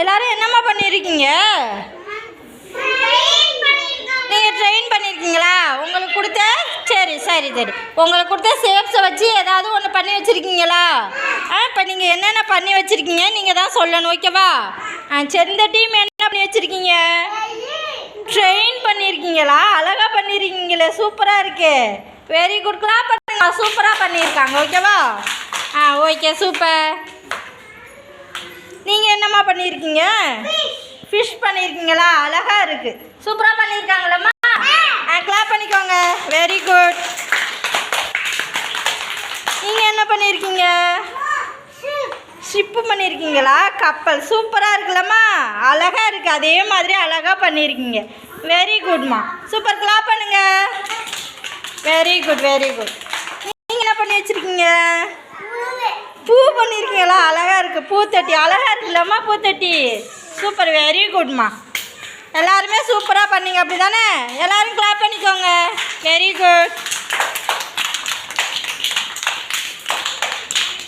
எல்லாரும் என்னம்மா பண்ணியிருக்கீங்க? நீங்கள் ட்ரெயின் பண்ணியிருக்கீங்களா? உங்களுக்கு கொடுத்த சரி சரி சரி உங்களுக்கு கொடுத்த ஷேப்ஸை வச்சு ஏதாவது ஒன்று பண்ணி வச்சுருக்கீங்களா? இப்போ நீங்கள் என்னென்ன பண்ணி வச்சுருக்கீங்க நீங்கள் தான் சொல்லணும், ஓகேவா? சரி, இந்த டீம் என்ன பண்ணி வச்சுருக்கீங்க? ட்ரெயின் பண்ணியிருக்கீங்களா? அழகாக பண்ணியிருக்கீங்களே, சூப்பராக இருக்கு. வெரி குட், கிளாப் பண்ணுங்க. சூப்பராக பண்ணியிருக்காங்க, ஓகேவா? Okay, super. நீங்கள் என்னம்மா பண்ணியிருக்கீங்க? ஃபிஷ் பண்ணியிருக்கீங்களா? அழகாக இருக்குது, சூப்பராக பண்ணியிருக்காங்களம்மா. கிளாப் பண்ணிக்கோங்க. Very good. நீங்கள் என்ன பண்ணியிருக்கீங்க? ஷிப்பு பண்ணியிருக்கீங்களா? கப்பல், சூப்பராக இருக்குல்லம்மா, அழகாக இருக்குது. அதே மாதிரி அழகாக பண்ணியிருக்கீங்க. வெரி குட்மா, சூப்பர். கிளாப் பண்ணுங்க. Very good very good. நீங்கள் என்ன பண்ணி வச்சுருக்கீங்க? பூ பண்ணியிருக்கீங்களா? அழகாக இருக்குது. பூத்தட்டி அழகாக இருக்குல்லம்மா, பூத்தட்டி சூப்பர். வெரி குட்மா. எல்லாருமே சூப்பராக பண்ணீங்க, அப்படி தானே? எல்லோரும் கிளாப் பண்ணிக்கோங்க. Very good.